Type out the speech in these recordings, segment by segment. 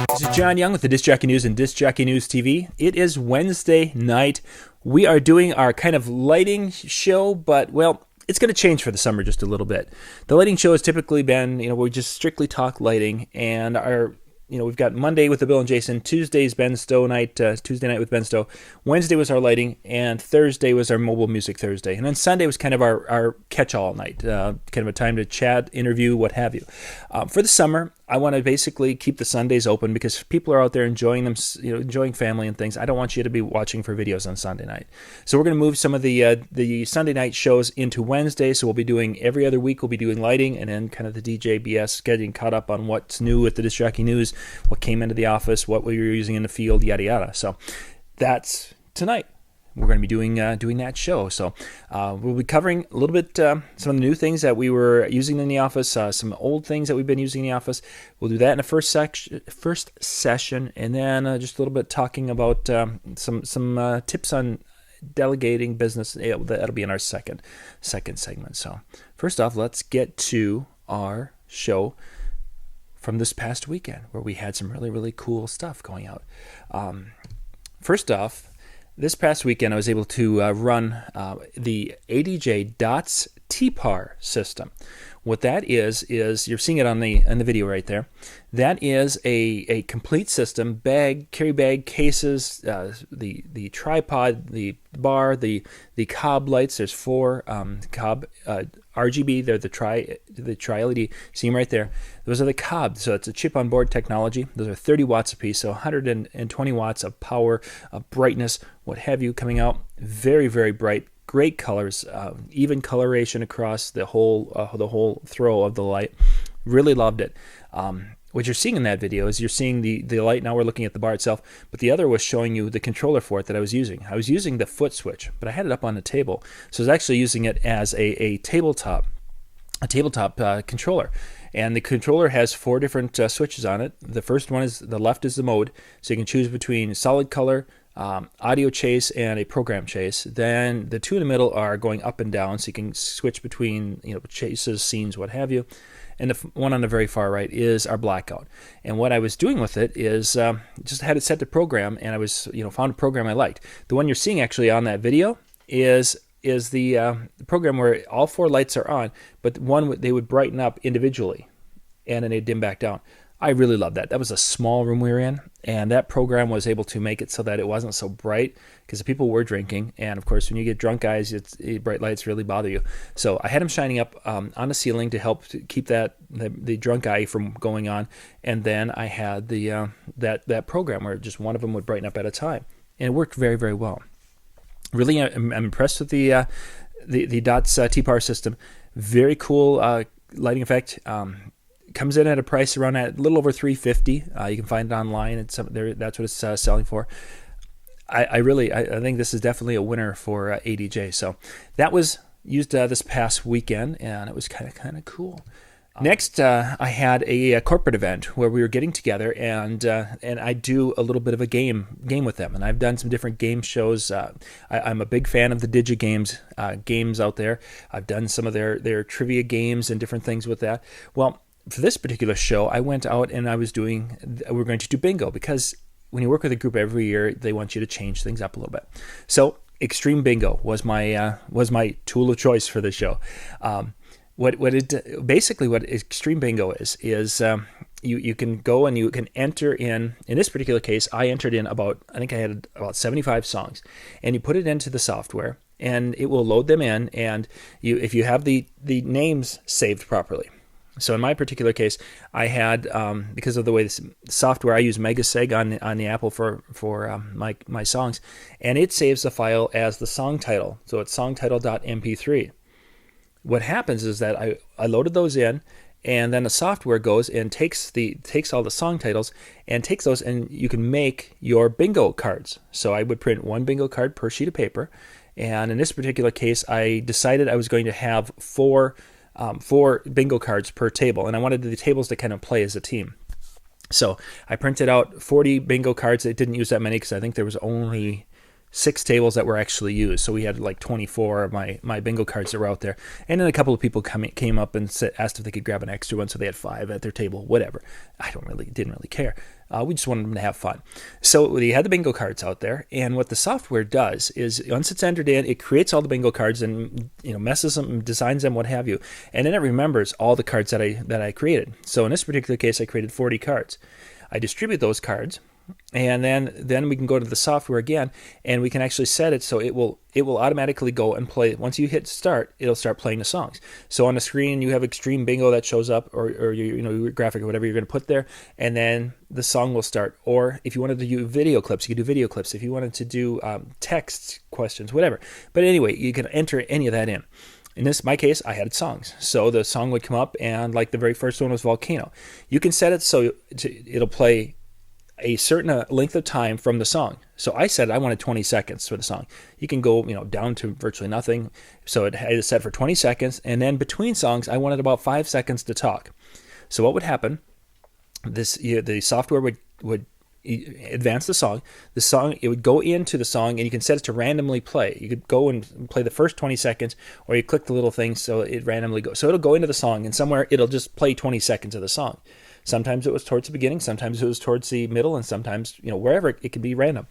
This is John Young with the Disc Jockey News and Disc Jockey News TV. It is Wednesday night. We are doing our kind of lighting show, but, well, it's going to change for the summer just a little bit. The lighting show has typically been, we just strictly talk lighting, and we've got Monday with the Bill and Jason, Tuesday's Ben Stowe night, Tuesday night with Ben Stowe, Wednesday was our lighting, and Thursday was our mobile music Thursday. And then Sunday was kind of our catch-all night, kind of a time to chat, interview, what have you. For the summer, I want to basically keep the Sundays open because people are out there enjoying them, enjoying family and things. I don't want you to be watching for videos on Sunday night. So we're going to move some of the Sunday night shows into Wednesday. So we'll be doing every other week. We'll be doing lighting and then kind of the DJ BS, getting caught up on what's new with the Disc Jockey News, what came into the office, what we were using in the field, yada yada. So that's tonight. We're going to be doing that show. So we'll be covering a little bit some of the new things that we were using in the office, some old things that we've been using in the office. We'll do that in the first session, and then just a little bit talking about some tips on delegating business. That'll be in our second segment. So first off, let's get to our show from this past weekend where we had some really, really cool stuff going out. First off, this past weekend, I was able to run the ADJ Dotz TPar system. What that is you're seeing it on the video right there. That is a complete system: carry bag, cases, the tripod, the bar, the cob lights. There's 4 cob RGB. They're the tri LED. See them right there. Those are the cob. So it's a chip on board technology. Those are 30 watts a piece, so 120 watts of power, of brightness, what have you, coming out. Very, very bright. Great colors, even coloration across the whole throw of the light. Really loved it. What you're seeing in that video is you're seeing the light. Now we're looking at the bar itself, but the other was showing you the controller for it that I was using. I was using the foot switch, but I had it up on the table, so I was actually using it as a tabletop controller. And the controller has 4 different switches on it. The first one is the left is the mode, so you can choose between solid color, audio chase, and a program chase. Then the 2 in the middle are going up and down, so you can switch between chases, scenes, what have you. And the one on the very far right is our blackout. And what I was doing with it is just had it set to program, and I was found a program I liked. The one you're seeing actually on that video is the program where all 4 lights are on, but they would brighten up individually, and then they'd dim back down. I really loved that. That was a small room we were in, and that program was able to make it so that it wasn't so bright because the people were drinking, and of course when you get drunk guys, bright lights really bother you. So I had them shining up on the ceiling to help to keep the drunk eye from going on, and then I had that program where just one of them would brighten up at a time, and it worked very, very well. Really, I'm impressed with the Dotz TPar system. Very cool lighting effect. Comes in at a price around at a little over $350. You can find it online. That's what it's selling for. I think this is definitely a winner for ADJ. So that was used this past weekend, and it was kind of cool. Next, I had a corporate event where we were getting together, and I do a little bit of a game with them. And I've done some different game shows. I'm a big fan of the Digigames games out there. I've done some of their trivia games and different things with that. Well, for this particular show, I went out and we're going to do bingo, because when you work with a group every year, they want you to change things up a little bit. So Extreme Bingo was my tool of choice for the show. What Extreme Bingo is you can go and you can enter in this particular case, I entered in I had about 75 songs, and you put it into the software, and it will load them in, and if you have the names saved properly. So in my particular case, I had, because of the way this software, I use Megaseg on the Apple for my songs, and it saves the file as the song title. So it's songtitle.mp3. What happens is that I loaded those in, and then the software goes and takes all the song titles and takes those, and you can make your bingo cards. So I would print 1 bingo card per sheet of paper, and in this particular case, I decided I was going to have 4 bingo cards per table, and I wanted the tables to kind of play as a team. So I printed out 40 bingo cards. I didn't use that many because I think there was only 6 tables that were actually used. So we had like 24 of my bingo cards that were out there. And then a couple of people came up and asked if they could grab an extra one, so they had 5 at their table, whatever. I didn't really care. We just wanted them to have fun. So we had the bingo cards out there, and what the software does is once it's entered in, it creates all the bingo cards and messes them, designs them, what have you, and then it remembers all the cards that I created. So in this particular case, I created 40 cards. I distribute those cards, and then we can go to the software again, and we can actually set it so it will automatically go and play. Once you hit start, it'll start playing the songs. So on the screen, you have Extreme Bingo that shows up, or your graphic or whatever you're going to put there, and then the song will start. Or if you wanted to do video clips, you could do video clips. If you wanted to do text questions, whatever. But anyway, you can enter any of that in. In my case, I had songs. So the song would come up, and like the very first one was Volcano. You can set it so it'll play a certain length of time from the song. So I said I wanted 20 seconds for the song. You can go down to virtually nothing. So it is set for 20 seconds, and then between songs I wanted about 5 seconds to talk. So what would happen? The software would advance the song. It would go into the song, and you can set it to randomly play. You could go and play the first 20 seconds, or you click the little thing so it randomly goes. So it'll go into the song, and somewhere it'll just play 20 seconds of the song. Sometimes it was towards the beginning, sometimes it was towards the middle, and sometimes, wherever it could be random.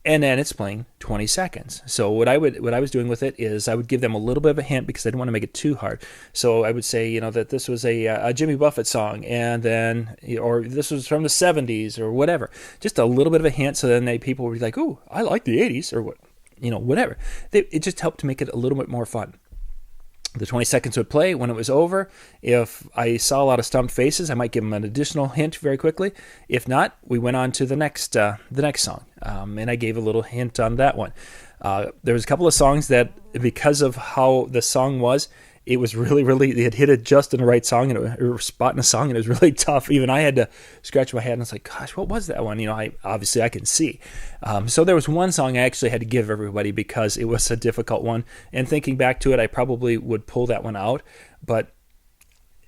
And then it's playing 20 seconds. So what I was doing with it is I would give them a little bit of a hint because I didn't want to make it too hard. So I would say, that this was a Jimmy Buffett song, and then, or this was from the 70s or whatever. Just a little bit of a hint, so then people would be like, "Ooh, I like the 80s," or what, whatever. It just helped to make it a little bit more fun. The 20 seconds would play. When it was over, if I saw a lot of stumped faces, I might give them an additional hint very quickly. If not, we went on to the next song, and I gave a little hint on that one. There was a couple of songs that, because of how the song was, it was really, really, they had hit it just in the right song, or spot in the song, and it was really tough. Even I had to scratch my head, and I was like, gosh, what was that one? I can see. So there was one song I actually had to give everybody because it was a difficult one. And thinking back to it, I probably would pull that one out. But,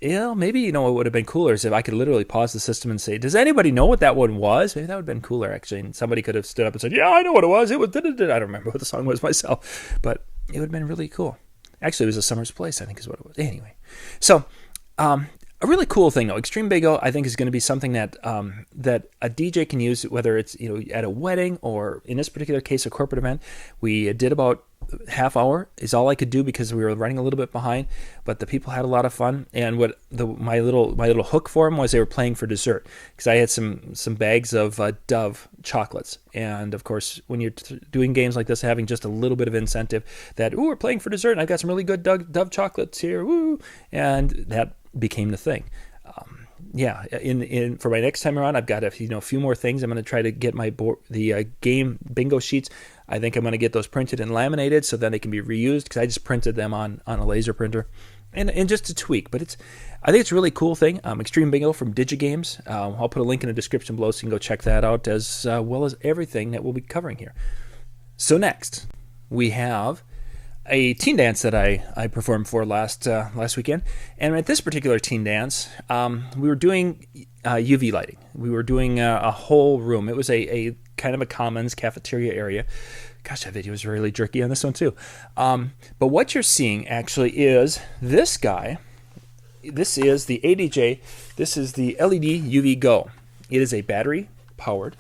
maybe, what would have been cooler is if I could literally pause the system and say, does anybody know what that one was? Maybe that would have been cooler, actually. And somebody could have stood up and said, yeah, I know what it was. It was, I don't remember what the song was myself. But it would have been really cool. Actually, it was A Summer's Place, I think is what it was. Anyway, so a really cool thing, though. Extreme Bingo, I think, is going to be something that that a DJ can use, whether it's at a wedding or, in this particular case, a corporate event. We did about half hour is all I could do because we were running a little bit behind, but the people had a lot of fun. And what my little hook for them was they were playing for dessert, because I had some bags of Dove chocolates. And of course, when you're doing games like this, having just a little bit of incentive that, we're playing for dessert, and I've got some really good Dove chocolates here, woo, and that became the thing. For my next time around, I've got a few more things. I'm going to try to get the game bingo sheets. I think I'm going to get those printed and laminated so then they can be reused, because I just printed them on a laser printer, and just a tweak. But I think it's a really cool thing. Extreme Bingo from Digigames. I'll put a link in the description below so you can go check that out, as well as everything that we'll be covering here. So next, we have a teen dance that I performed for last weekend. And at this particular teen dance, we were doing UV lighting. We were doing a whole room. It was a kind of a commons cafeteria area. Gosh, that video was really jerky on this one too. But what you're seeing actually is this guy. This is the ADJ. This is the LED UV Go. It is a battery-powered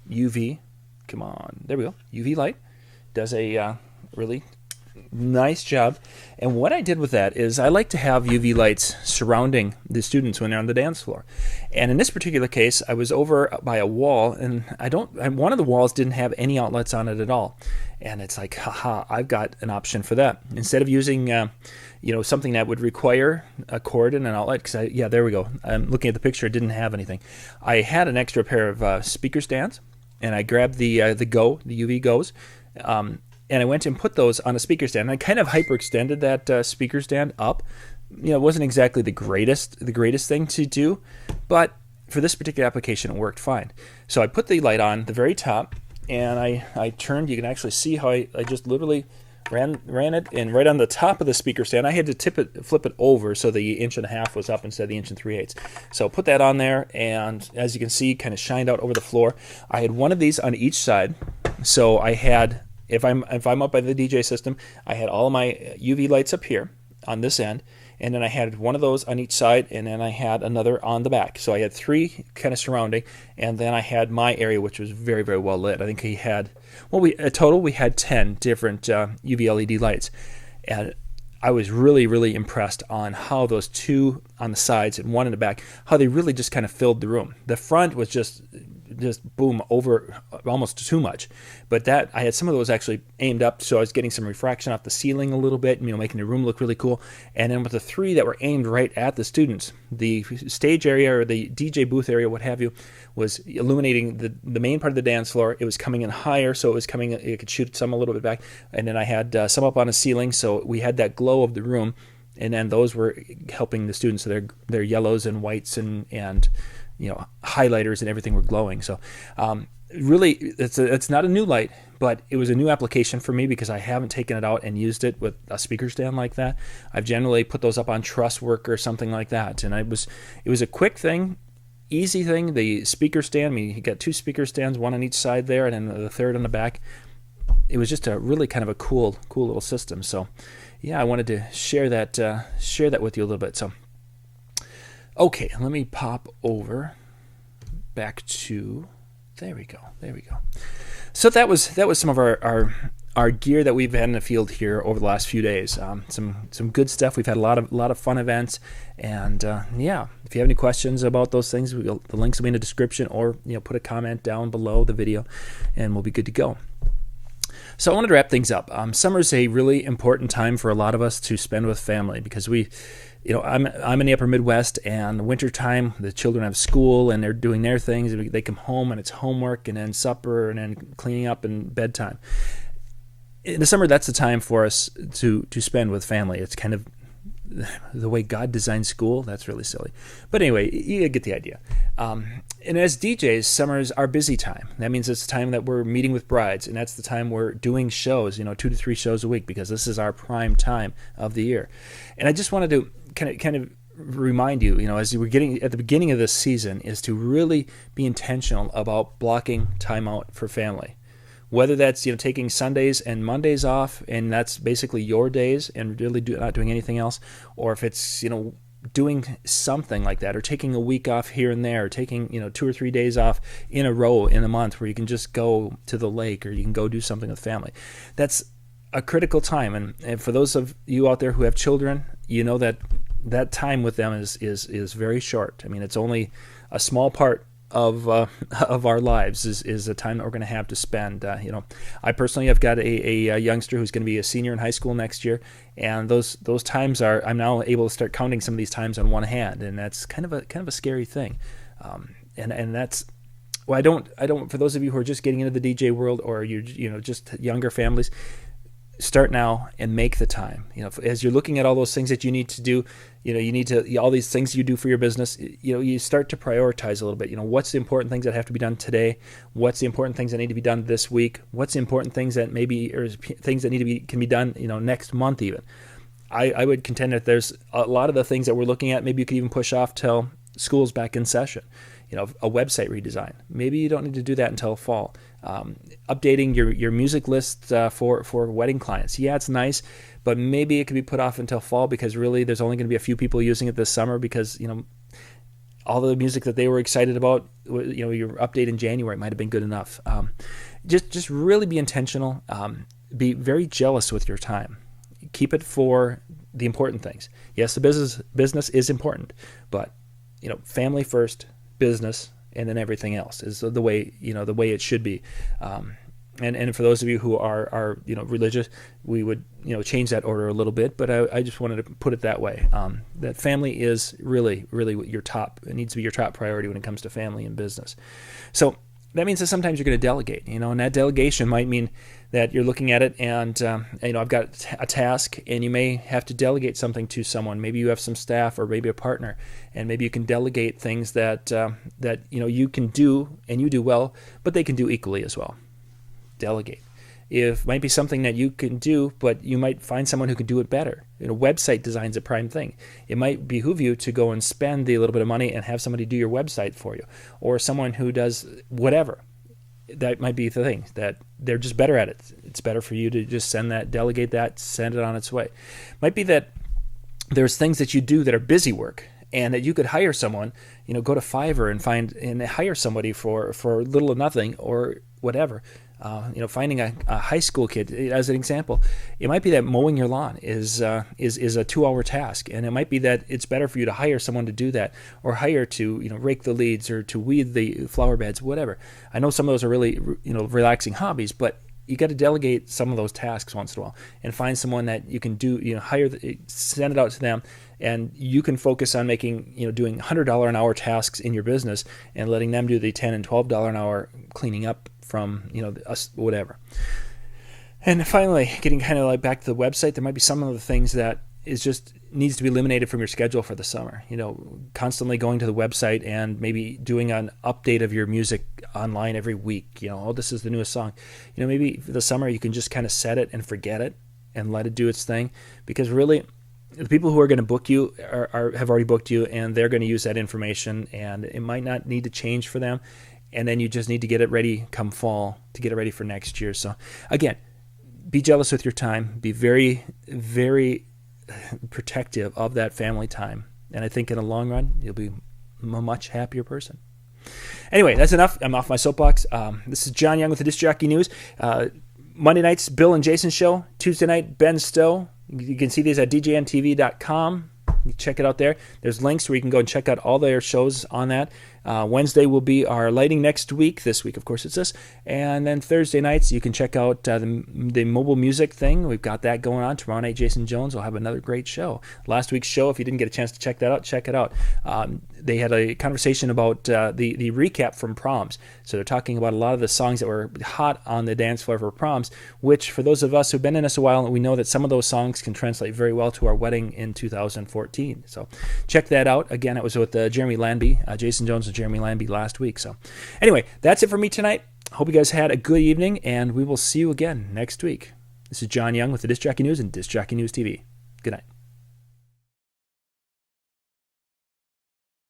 UV. Come on, there we go. UV light. Does a really nice job. And what I did with that is I like to have UV lights surrounding the students when they're on the dance floor. And in this particular case, I was over by a wall, and one of the walls didn't have any outlets on it at all. And it's like, haha, I've got an option for that. Instead of using something that would require a cord and an outlet, because there we go. I'm looking at the picture, it didn't have anything. I had an extra pair of speaker stands, and I grabbed the UV Go's, and I went and put those on a speaker stand. And I kind of hyperextended that speaker stand up. It wasn't exactly the greatest thing to do, but for this particular application, it worked fine. So I put the light on the very top, and I turned. You can actually see how I just literally ran it, and right on the top of the speaker stand, I had to flip it over so the 1.5 inches was up instead of the 1 3/8. So put that on there, and as you can see, kind of shined out over the floor. I had one of these on each side, so I had, if I'm up by the DJ system, I had all of my UV lights up here on this end, and then I had one of those on each side, and then I had another on the back. So I had 3 kind of surrounding, and then I had my area, which was very, very well lit. I think he had, we had 10 different UV LED lights, and I was really, really impressed on how those 2 on the sides and 1 in the back, how they really just kind of filled the room. The front was just boom, over almost too much, but that I had some of those actually aimed up, so I was getting some refraction off the ceiling a little bit, making the room look really cool. And then with the 3 that were aimed right at the students, the stage area or the DJ booth area, what have you, was illuminating the main part of the dance floor. It was coming in higher, so it could shoot some a little bit back, and then I had some up on the ceiling, so we had that glow of the room, and then those were helping the students. So their yellows and whites and highlighters and everything were glowing. So really, it's not a new light, but it was a new application for me because I haven't taken it out and used it with a speaker stand like that. I've generally put those up on truss work or something like that, and it was a quick thing, easy thing. The speaker stand, you got 2 speaker stands, 1 on each side there, and then the 3rd on the back. It was just a really kind of a cool little system. So yeah, I wanted to share that with you a little bit. So okay, let me pop over back to, there we go. So that was some of our gear that we've had in the field here over the last few days. Some good stuff. We've had a lot of fun events, and yeah, if you have any questions about those things, the links will be in the description, or put a comment down below the video, and we'll be good to go. So I wanted to wrap things up. Summer is a really important time for a lot of us to spend with family because I'm in the upper Midwest, and winter time, the children have school and they're doing their things. They come home and it's homework and then supper and then cleaning up and bedtime. In the summer, that's the time for us to spend with family. It's kind of the way God designed school. That's really silly. But anyway, you get the idea. And as DJs, summer is our busy time. That means it's the time that we're meeting with brides, and that's the time we're doing shows, 2 to 3 shows a week, because this is our prime time of the year. And I just wanted to kind of remind you, as we're getting at the beginning of this season, is to really be intentional about blocking time out for family. Whether that's taking Sundays and Mondays off, and that's basically your days, and really not doing anything else, or if it's doing something like that, or taking a week off here and there, or taking 2 or 3 days off in a row in a month where you can just go to the lake or you can go do something with family. That's a critical time, and for those of you out there who have children, that time with them is very short. I mean, it's only a small part of our lives is the time that we're going to have to spend. I personally have got a youngster who's going to be a senior in high school next year, and those times I'm now able to start counting some of these times on one hand, and that's kind of a scary thing. And that's, well, I don't for those of you who are just getting into the DJ world, or you're just younger families, start now and make the time. As you're looking at all those things that you need to do, you need to, all these things you do for your business, you start to prioritize a little bit. What's the important things that have to be done today? What's the important things that need to be done this week? What's the important things that things that can be done, next month even? I would contend that there's a lot of the things that we're looking at, maybe you could even push off till school's back in session. A website redesign. Maybe you don't need to do that until fall. Updating your music list for wedding clients. Yeah, it's nice, but maybe it could be put off until fall, because really there's only going to be a few people using it this summer, because all the music that they were excited about, your update in January might have been good enough. Just really be intentional. Be very jealous with your time. Keep it for the important things. Yes, the business is important, but family first, business, and then everything else is the way it should be. And for those of you who are religious, we would change that order a little bit. But I just wanted to put it that way. That family is really your top. It needs to be your top priority when it comes to family and business. So that means that sometimes you're going to delegate. And that delegation might mean that you're looking at it and I've got a task, and you may have to delegate something to someone. Maybe you have some staff, or maybe a partner, and maybe you can delegate things that you can do and you do well, but they can do equally as well. Delegate. It might be something that you can do, but you might find someone who can do it better. Website design's a prime thing. It might behoove you to go and spend the little bit of money and have somebody do your website for you, or someone who does whatever. That might be the thing, that they're just better at it. It's better for you to just delegate that, send it on its way. Might be that there's things that you do that are busy work, and that you could hire someone, go to Fiverr and hire somebody for little or nothing or whatever. Finding a high school kid, as an example, it might be that mowing your lawn is a 2-hour task, and it might be that it's better for you to hire someone to do that, or hire to rake the leaves or to weed the flower beds, whatever. I know some of those are really relaxing hobbies, but you got to delegate some of those tasks once in a while and find someone that you can do, send it out to them, and you can focus on making, doing $100 an hour tasks in your business and letting them do the $10 and $12 an hour cleaning up from, whatever. And finally, getting kind of like back to the website, there might be some of the things that needs to be eliminated from your schedule for the summer. Constantly going to the website and maybe doing an update of your music online every week. This is the newest song. Maybe for the summer you can just kind of set it and forget it and let it do its thing, because really the people who are going to book you have already booked you, and they're going to use that information, and it might not need to change for them. And then you just need to get it ready come fall to get it ready for next year. So again, be jealous with your time. Be very, very protective of that family time. And I think in the long run, you'll be a much happier person. Anyway, that's enough. I'm off my soapbox. This is John Young with the Disc Jockey News. Monday nights, Bill and Jason show. Tuesday night, Ben Stowe. You can see these at DJNTV.com. You check it out there. There's links where you can go and check out all their shows on that. Wednesday will be our lighting next week. This week, of course, it's this. And then Thursday nights, you can check out the mobile music thing. We've got that going on. Tomorrow night, Jason Jones will have another great show. Last week's show, if you didn't get a chance to check that out, check it out. They had a conversation about the recap from proms. So they're talking about a lot of the songs that were hot on the dance floor for proms, which for those of us who've been in this a while, we know that some of those songs can translate very well to our wedding in 2014. So check that out. Again, it was with Jeremy Lanby, Jason Jones and Jeremy Lanby last week. So anyway, that's it for me tonight. Hope you guys had a good evening, and we will see you again next week. This is John Young with the Disc Jockey News and Disc Jockey News TV. Good night.